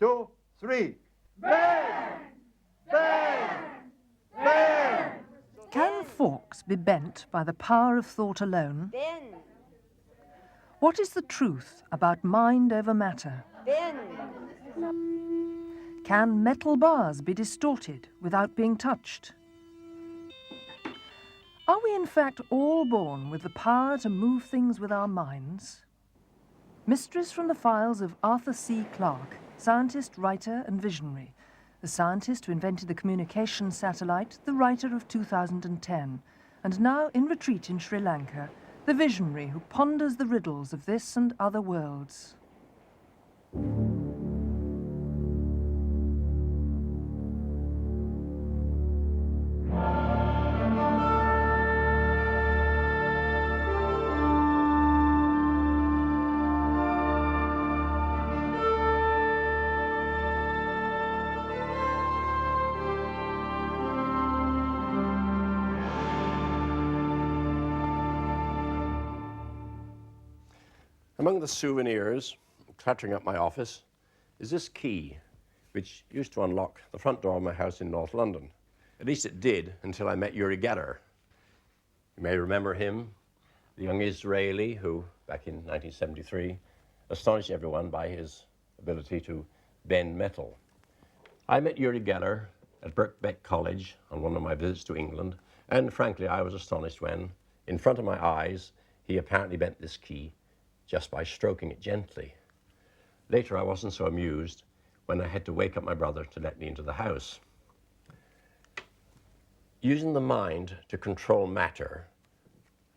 2, 3. Bend! Bend! Bend! Can forks be bent by the power of thought alone? Bend! What is the truth about mind over matter? Bend! Can metal bars be distorted without being touched? Are we in fact all born with the power to move things with our minds? Mysteries from the files of Arthur C. Clarke, scientist, writer and visionary. The scientist who invented the communication satellite, the writer of 2010, and now in retreat in Sri Lanka, the visionary who ponders the riddles of this and other worlds. Among the souvenirs cluttering up my office is this key, which used to unlock the front door of my house in North London. At least it did until I met Uri Geller. You may remember him, the young Israeli who, back in 1973, astonished everyone by his ability to bend metal. I met Uri Geller at Birkbeck College on one of my visits to England, and frankly, I was astonished when, in front of my eyes, he apparently bent this key just by stroking it gently. Later, I wasn't so amused when I had to wake up my brother to let me into the house. Using the mind to control matter,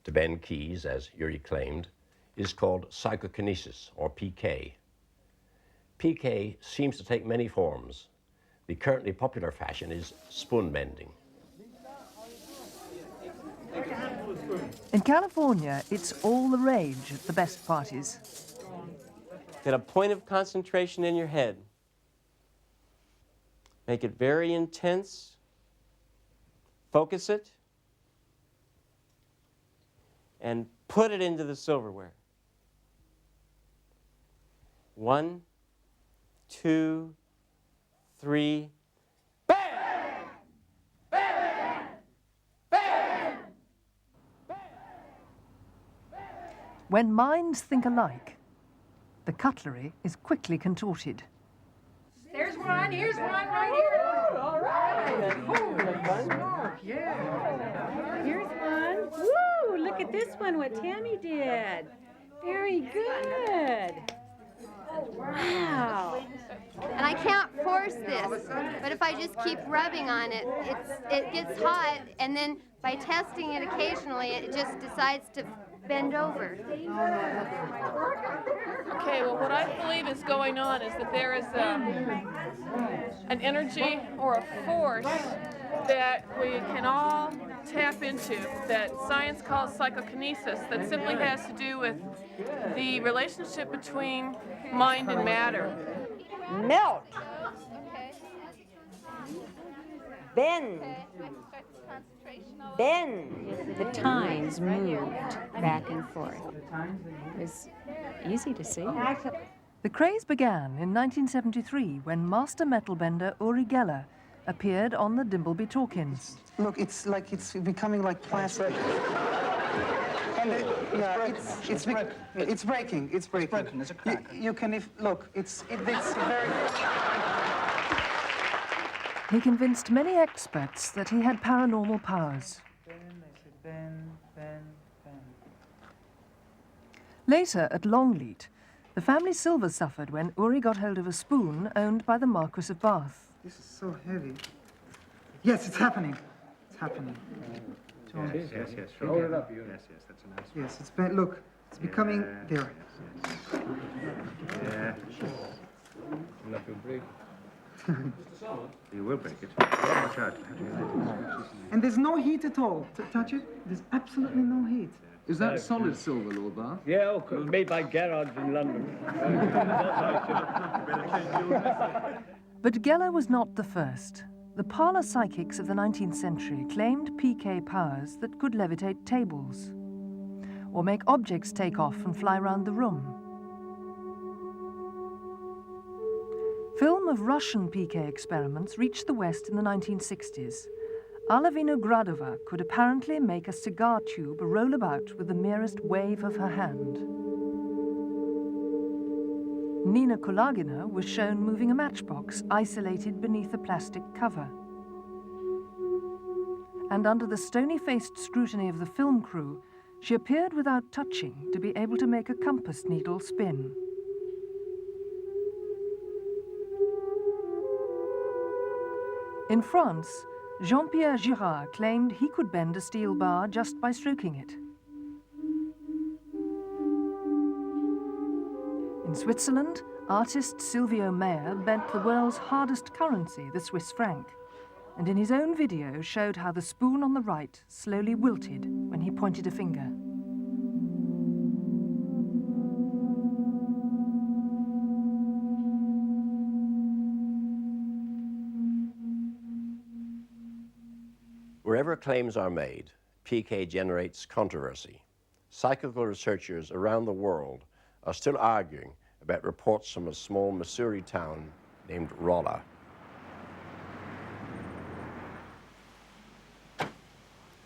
to bend keys, as Uri claimed, is called psychokinesis, or PK. PK seems to take many forms. The currently popular fashion is spoon bending. In California, it's all the rage at the best parties. Get a point of concentration in your head. Make it very intense. Focus it. And put it into the silverware. 1, 2, 3. When minds think alike, the cutlery is quickly contorted. There's one, here's one right here. All right. Yeah. Here's one. Woo! Look at this one, what Tammy did. Very good. Wow. And I can't force this, but if I just keep rubbing on it, it gets hot, and then by testing it occasionally, it just decides to bend over. Okay, well, what I believe is going on is that there is an energy or a force that we can all tap into, that science calls psychokinesis, that simply has to do with the relationship between mind and matter. Melt. Bend. Bend. The tines moved back and forth. It was easy to see. The craze began in 1973 when master metal bender Uri Geller appeared on the Dimbleby Talkins. Look, it's like it's becoming like plastic. And it's breaking. It's breaking. There's a crack. You can look. It's very. He convinced many experts that he had paranormal powers. Later, at Longleat, the family silver suffered when Uri got hold of a spoon owned by the Marquis of Bath. This is so heavy. Yes, it's happening. It's happening. Yes. Hold it up, Yes, that's a nice one. Yes, it's been. Look, it's becoming there. Yeah. Not to break. You will break it. Watch out. And there's no heat at all. Touch it. There's absolutely no heat. Is that solid silver, Lord Bath? Yeah, made by Gerrard in London. But Geller was not the first. The parlor psychics of the 19th century claimed PK powers that could levitate tables or make objects take off and fly around the room. Film of Russian PK experiments reached the West in the 1960s. Alla Vinogradova could apparently make a cigar tube roll about with the merest wave of her hand. Nina Kulagina was shown moving a matchbox isolated beneath a plastic cover. And under the stony-faced scrutiny of the film crew, she appeared without touching to be able to make a compass needle spin. In France, Jean-Pierre Girard claimed he could bend a steel bar just by stroking it. In Switzerland, artist Silvio Meyer bent the world's hardest currency, the Swiss franc, and in his own video showed how the spoon on the right slowly wilted when he pointed a finger. Wherever claims are made, PK generates controversy. Psychical researchers around the world are still arguing about reports from a small Missouri town named Rolla.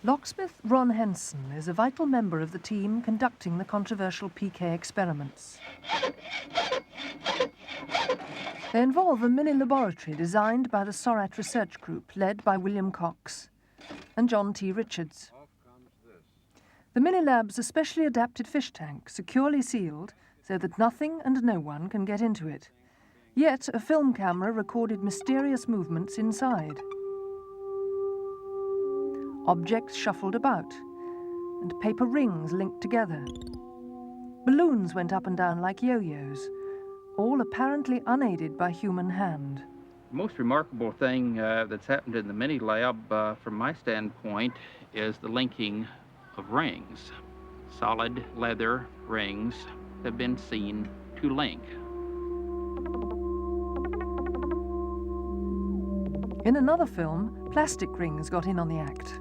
Locksmith Ron Henson is a vital member of the team conducting the controversial PK experiments. They involve a mini laboratory designed by the SORAT research group led by William Cox and John T. Richards. The mini-lab's a specially adapted fish tank, securely sealed so that nothing and no one can get into it. Yet a film camera recorded mysterious movements inside. Objects shuffled about, and paper rings linked together. Balloons went up and down like yo-yos, all apparently unaided by human hand. The most remarkable thing that's happened in the mini lab, from my standpoint, is the linking of rings. Solid leather rings have been seen to link. In another film, plastic rings got in on the act.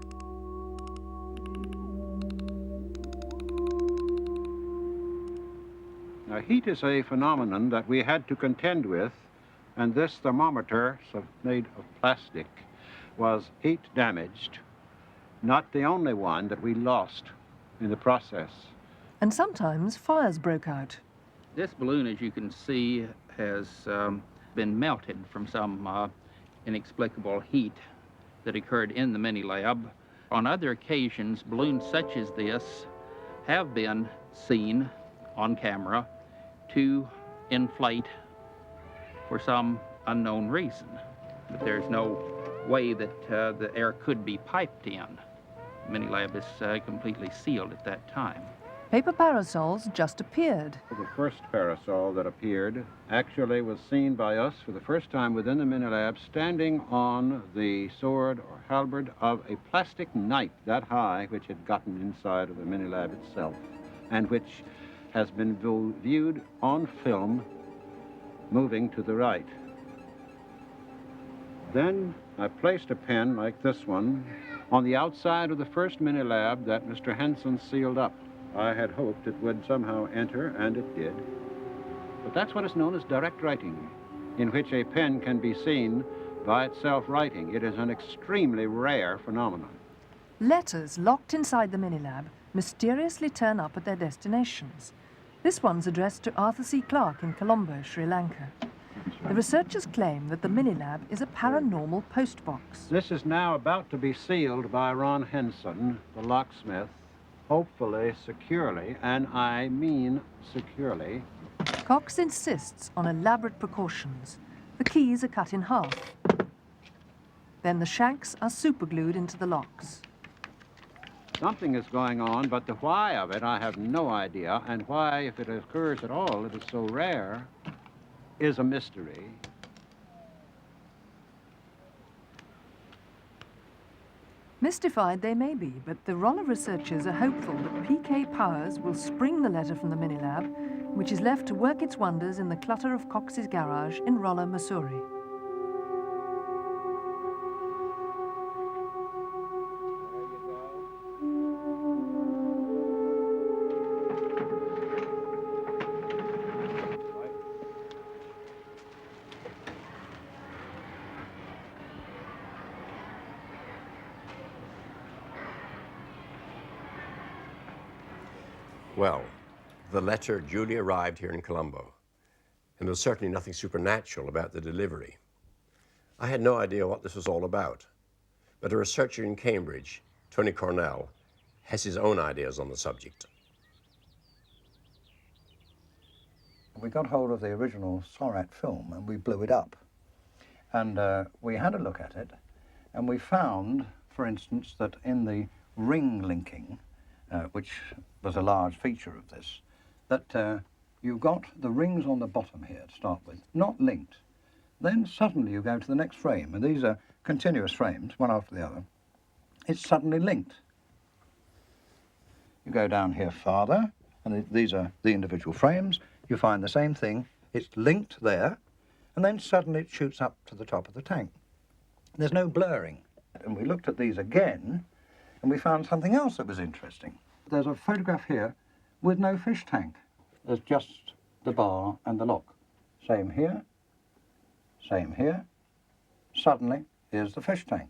Now, heat is a phenomenon that we had to contend with, and this thermometer, made of plastic, was heat damaged. Not the only one that we lost in the process. And sometimes fires broke out. This balloon, as you can see, has been melted from some inexplicable heat that occurred in the mini lab. On other occasions, balloons such as this have been seen on camera to inflate for some unknown reason. But there's no way that the air could be piped in. The mini lab is completely sealed at that time. Paper parasols just appeared. The first parasol that appeared actually was seen by us for the first time within the mini lab, standing on the sword or halberd of a plastic knife that high, which had gotten inside of the mini lab itself, and which has been viewed on film moving to the right. Then I placed a pen like this one on the outside of the first mini lab that Mr. Henson sealed up. I had hoped it would somehow enter, and it did. But that's what is known as direct writing, in which a pen can be seen by itself writing. It is an extremely rare phenomenon. Letters locked inside the mini lab mysteriously turn up at their destinations. This one's addressed to Arthur C. Clarke in Colombo, Sri Lanka. The researchers claim that the mini lab is a paranormal postbox. This is now about to be sealed by Ron Henson, the locksmith, hopefully securely, and I mean securely. Cox insists on elaborate precautions. The keys are cut in half. Then the shanks are superglued into the locks. Something is going on, but the why of it, I have no idea. And why, if it occurs at all, it is so rare, is a mystery. Mystified they may be, but the Rolla researchers are hopeful that PK Powers will spring the letter from the mini lab, which is left to work its wonders in the clutter of Cox's garage in Rolla, Missouri. Well, the letter duly arrived here in Colombo, and there was certainly nothing supernatural about the delivery. I had no idea what this was all about, but a researcher in Cambridge, Tony Cornell, has his own ideas on the subject. We got hold of the original Sorat film and we blew it up. And we had a look at it, and we found, for instance, that in the ring linking, which was a large feature of this, that you got the rings on the bottom here to start with, not linked. Then suddenly you go to the next frame, and these are continuous frames, one after the other. It's suddenly linked. You go down here farther, and these are the individual frames. You find the same thing. It's linked there, and then suddenly it shoots up to the top of the tank. There's no blurring. And we looked at these again, and we found something else that was interesting. There's a photograph here with no fish tank. There's just the bar and the lock. Same here, same here. Suddenly, here's the fish tank.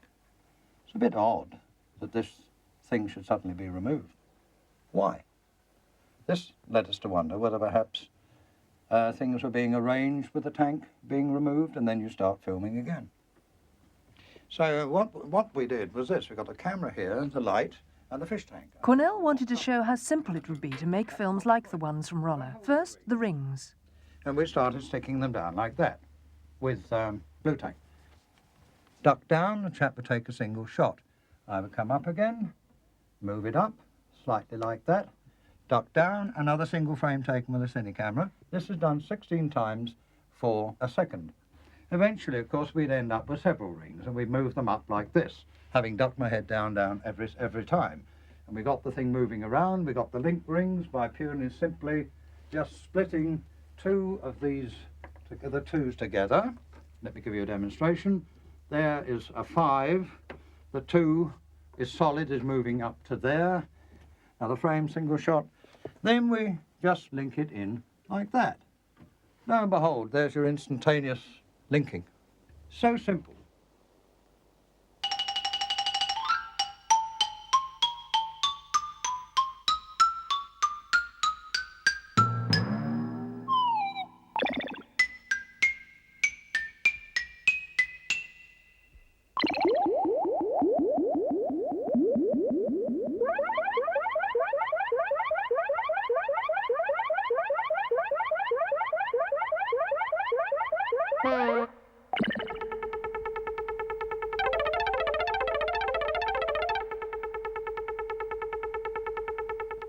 It's a bit odd that this thing should suddenly be removed. Why? This led us to wonder whether perhaps things were being arranged with the tank being removed, and then you start filming again. So what we did was this. We got the camera here, the light, and the fish tank. Cornell wanted to show how simple it would be to make films like the ones from Roller. First, the rings. And we started sticking them down like that with blue tack. Duck down, the chap would take a single shot. I would come up again, move it up, slightly like that, duck down, another single frame taken with a cine camera. This is done 16 times for a second. Eventually, of course, we'd end up with several rings, and we'd move them up like this, having ducked my head down every time. And we got the thing moving around. We got the link rings by purely and simply just splitting two of these, the twos together. Let me give you a demonstration. There is a 5. The 2 is solid, is moving up to there. Another frame, single shot. Then we just link it in like that. Lo and behold, there's your instantaneous linking. So simple.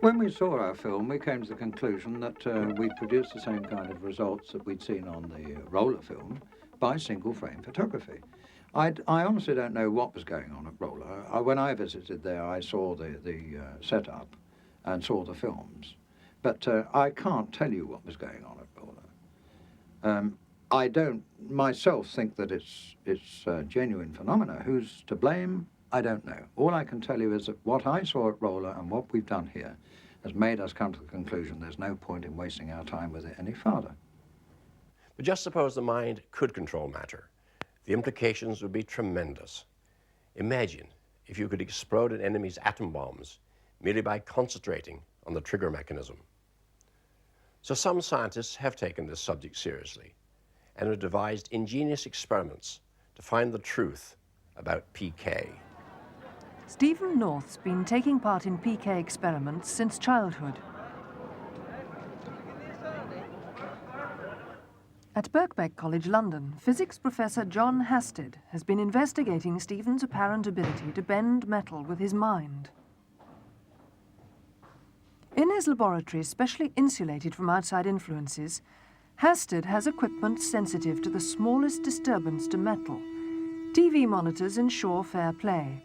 When we saw our film, we came to the conclusion that we'd produced the same kind of results that we'd seen on the Roller film by single frame photography. I honestly don't know what was going on at Roller. When I visited there, I saw the setup and saw the films, but I can't tell you what was going on at Roller. I don't myself think that it's genuine phenomena. Who's to blame? I don't know. All I can tell you is that what I saw at Roller and what we've done here has made us come to the conclusion there's no point in wasting our time with it any further. But just suppose the mind could control matter. The implications would be tremendous. Imagine if you could explode an enemy's atom bombs merely by concentrating on the trigger mechanism. So some scientists have taken this subject seriously and have devised ingenious experiments to find the truth about PK. Stephen North's been taking part in PK experiments since childhood. At Birkbeck College, London, physics professor John Hasted has been investigating Stephen's apparent ability to bend metal with his mind. In his laboratory, specially insulated from outside influences, Hasted has equipment sensitive to the smallest disturbance to metal. TV monitors ensure fair play.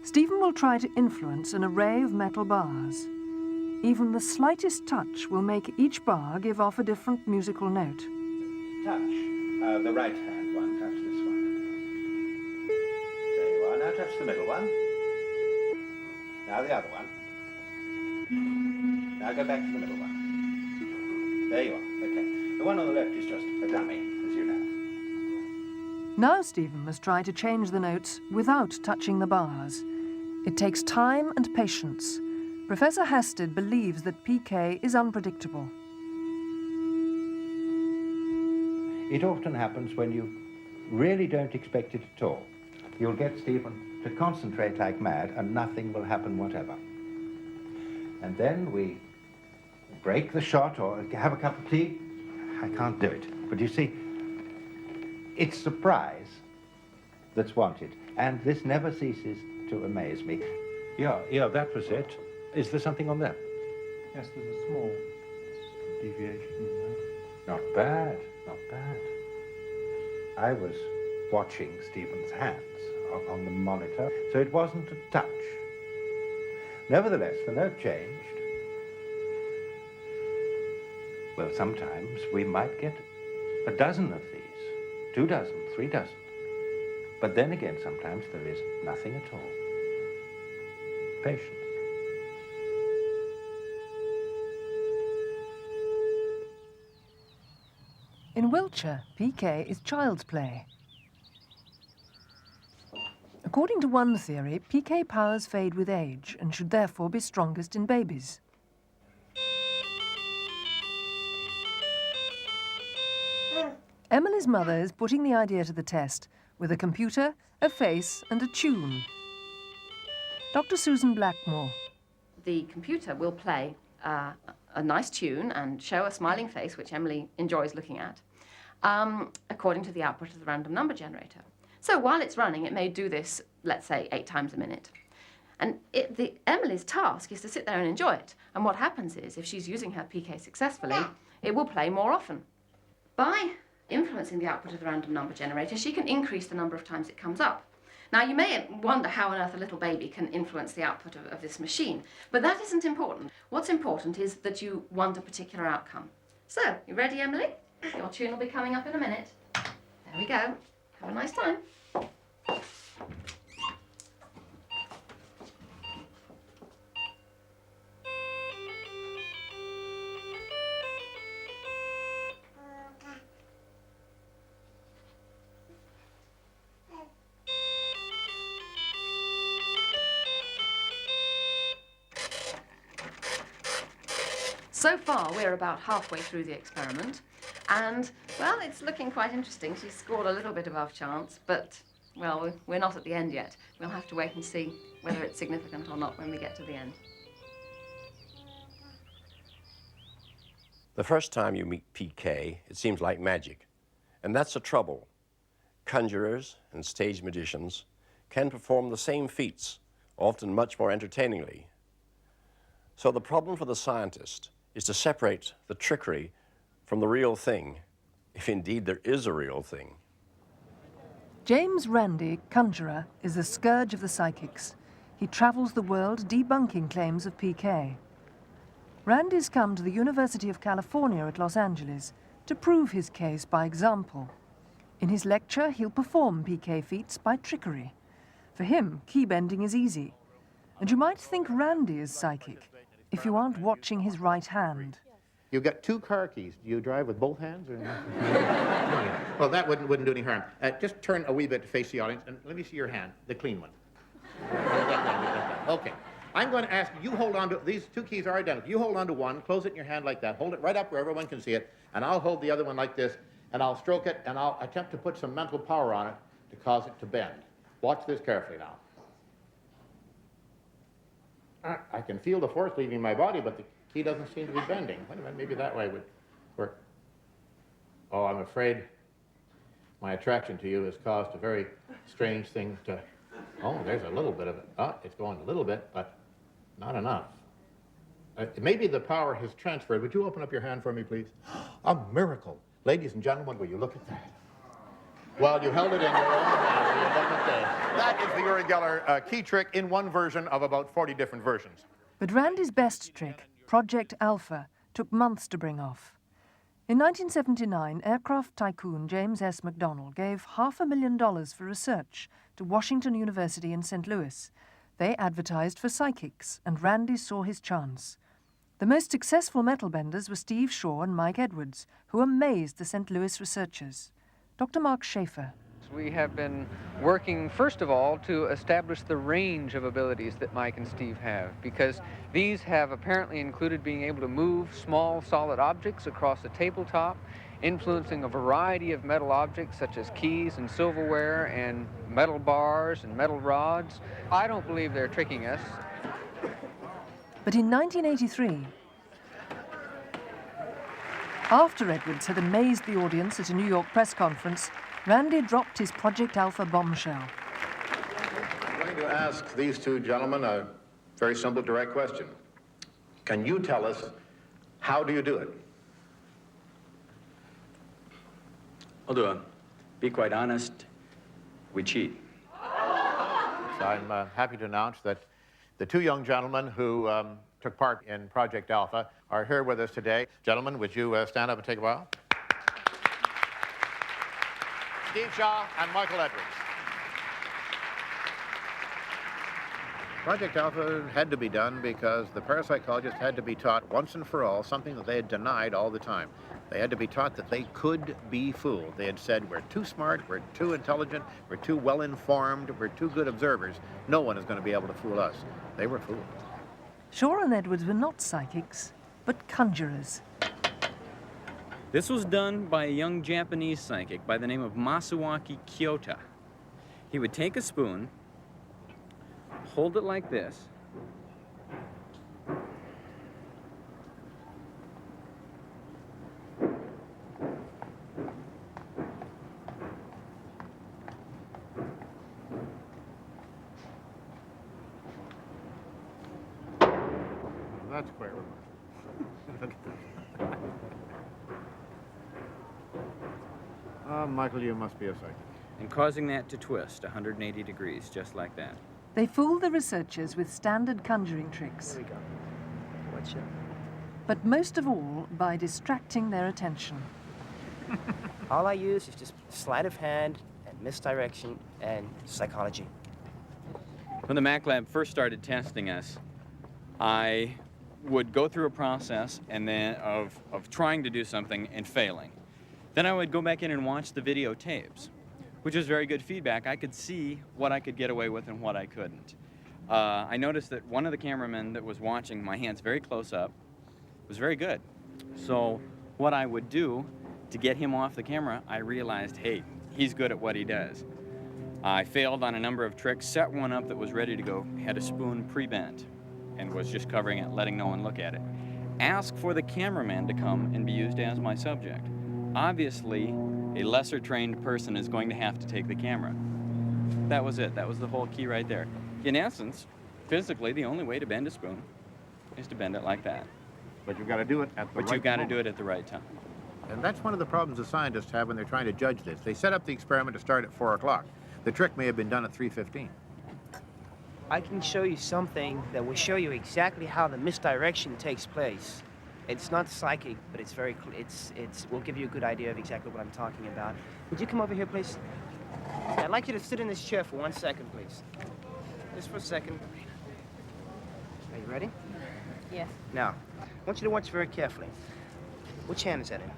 Stephen will try to influence an array of metal bars. Even the slightest touch will make each bar give off a different musical note. Touch the right hand one, touch this one. There you are, now touch the middle one. Now the other one. Now go back to the middle one. There you are, okay. The one on the left is just a dummy, as you know. Now Stephen must try to change the notes without touching the bars. It takes time and patience, Professor Hasted believes that PK is unpredictable. It often happens when you really don't expect it at all. You'll get Stephen to concentrate like mad and nothing will happen whatever. And then we break the shot or have a cup of tea. I can't do it. But you see, it's surprise that's wanted. And this never ceases to amaze me. Yeah, that was it. Is there something on that? Yes, there's a small deviation. Not bad, not bad. I was watching Stephen's hands on the monitor, so it wasn't a touch. Nevertheless, the note changed. Well, sometimes we might get a dozen of these, 2 dozen, 3 dozen. But then again, sometimes there is nothing at all. Patience. In Wiltshire, PK is child's play. According to one theory, PK powers fade with age and should therefore be strongest in babies. Emily's mother is putting the idea to the test with a computer, a face and a tune. Dr. Susan Blackmore. The computer will play a nice tune and show a smiling face, which Emily enjoys looking at, according to the output of the random number generator. So while it's running, it may do this, let's say, 8 times a minute. And Emily's task is to sit there and enjoy it. And what happens is, if she's using her PK successfully, it will play more often. By influencing the output of the random number generator, she can increase the number of times it comes up. Now, you may wonder how on earth a little baby can influence the output of this machine, but that isn't important. What's important is that you want a particular outcome. So, you ready, Emily? Your tune will be coming up in a minute. There we go. Have a nice time. So far, we're about halfway through the experiment, and, well, it's looking quite interesting. She's scored a little bit above chance, but, well, we're not at the end yet. We'll have to wait and see whether it's significant or not when we get to the end. The first time you meet PK, it seems like magic, and that's the trouble. Conjurers and stage magicians can perform the same feats, often much more entertainingly. So the problem for the scientist is to separate the trickery from the real thing, if indeed there is a real thing. James Randi, conjurer, is the scourge of the psychics. He travels the world debunking claims of PK. Randi's come to the University of California at Los Angeles to prove his case by example. In his lecture, he'll perform PK feats by trickery. For him, key bending is easy. And you might think Randi is psychic if you aren't watching his right hand. You've got 2 car keys. Do you drive with both hands? Or well, that wouldn't do any harm. Just turn a wee bit to face the audience, and let me see your hand, the clean one. Okay. I'm going to ask you hold on to, these 2 keys are identical. You hold on to one, close it in your hand like that, hold it right up where everyone can see it, and I'll hold the other one like this, and I'll stroke it, and I'll attempt to put some mental power on it to cause it to bend. Watch this carefully now. I can feel the force leaving my body, but the key doesn't seem to be bending. Wait a minute, maybe that way would work. Oh, I'm afraid my attraction to you has caused a very strange thing to... Oh, there's a little bit of it. Oh, it's going a little bit, but not enough. Maybe the power has transferred. Would you open up your hand for me, please? A miracle. Ladies and gentlemen, will you look at that? Well, you held it in your own hand. That is the Uri Geller key trick in one version of about 40 different versions. But Randi's best trick, Project Alpha, took months to bring off. In 1979, aircraft tycoon James S. McDonnell gave $500,000 for research to Washington University in St. Louis. They advertised for psychics, and Randi saw his chance. The most successful metal benders were Steve Shaw and Mike Edwards, who amazed the St. Louis researchers. Dr. Mark Schaefer. We have been working, first of all, to establish the range of abilities that Mike and Steve have, because these have apparently included being able to move small solid objects across a tabletop, influencing a variety of metal objects such as keys and silverware and metal bars and metal rods. I don't believe they're tricking us. But in 1983, after Edwards had amazed the audience at a New York press conference, Randy dropped his Project Alpha bombshell. I'm going to ask these two gentlemen a very simple, direct question. Can you tell us, how do you do it? I'll do it. Be quite honest, we cheat. So I'm happy to announce that the two young gentlemen who took part in Project Alpha are here with us today. Gentlemen, would you stand up and take a bow? Steve Shaw and Michael Edwards. Project Alpha had to be done because the parapsychologists had to be taught once and for all something that they had denied all the time. They had to be taught that they could be fooled. They had said, we're too smart, we're too intelligent, we're too well-informed, we're too good observers. No one is going to be able to fool us. They were fooled. Shaw and Edwards were not psychics, but conjurers. This was done by a young Japanese psychic by the name of Masuaki Kyota. He would take a spoon, hold it like this, That's quite Michael, you must be a psychic. and causing that to twist 180 degrees, just like that. They fooled the researchers with standard conjuring tricks. Here we go. Watch it. But most of all, by distracting their attention. All I use is just sleight of hand and misdirection and psychology. When the Mac Lab first started testing us, I would go through a process and then of trying to do something and failing. Then I would go back in and watch the videotapes, which was very good feedback. I could see what I could get away with and what I couldn't. I noticed that one of the cameramen that was watching my hands very close up was very good. So what I would do to get him off the camera, I realized, hey, he's good at what he does. I failed on a number of tricks, set one up that was ready to go, had a spoon pre-bent, and was just covering it, letting no one look at it. Ask for the cameraman to come and be used as my subject. Obviously, a lesser trained person is going to have to take the camera. That was it. That was the whole key right there. In essence, physically, the only way to bend a spoon is to bend it like that. But you've got to do it at the right But you've got to moment. do it at the right time. And that's one of the problems the scientists have when they're trying to judge this. They set up the experiment to start at 4 o'clock. The trick may have been done at 3:15. I can show you something that will show you exactly how the misdirection takes place. It's not psychic, but it's very, will give you a good idea of exactly what I'm talking about. Would you come over here, please? I'd like you to sit in this chair for 1 second, please. Just for a second. Are you ready? Yes. Now, I want you to watch very carefully. Which hand is that in?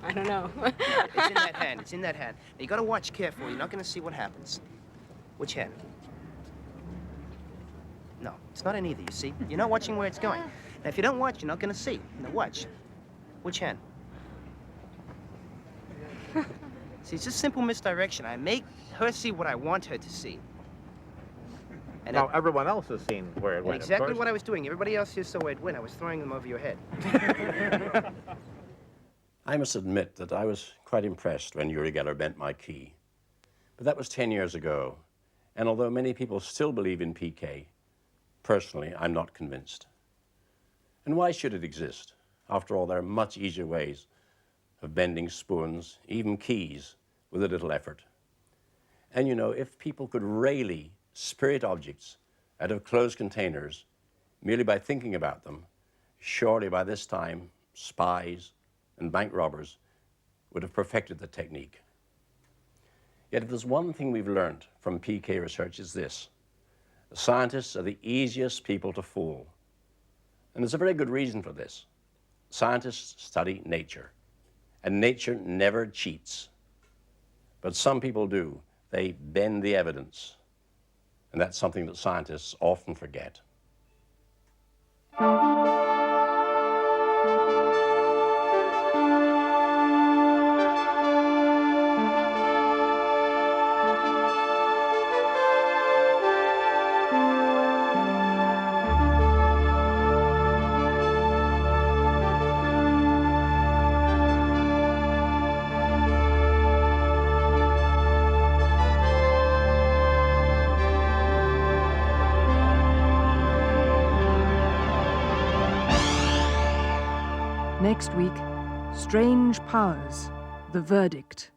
I don't know. It's in that hand. It's in that hand. Now, you got to watch carefully. You're not going to see what happens. Which hand? No, it's not in either, you see? You're not watching where it's going. Now, if you don't watch, you're not going to see. Now, watch. Which hand? See, it's just simple misdirection. I make her see what I want her to see. And now, everyone else has seen where it went, exactly what I was doing. Everybody else here saw where it went. I was throwing them over your head. I must admit that I was quite impressed when Uri Geller bent my key. But that was 10 years ago. And although many people still believe in PK, personally, I'm not convinced. And why should it exist? After all, there are much easier ways of bending spoons, even keys, with a little effort. And you know, if people could really spirit objects out of closed containers merely by thinking about them, surely by this time, spies and bank robbers would have perfected the technique. Yet if there's one thing we've learned from PK research, is this: the scientists are the easiest people to fool. And there's a very good reason for this. Scientists study nature, and nature never cheats. But some people do. They bend the evidence. And that's something that scientists often forget. Next week, Strange Powers, the verdict.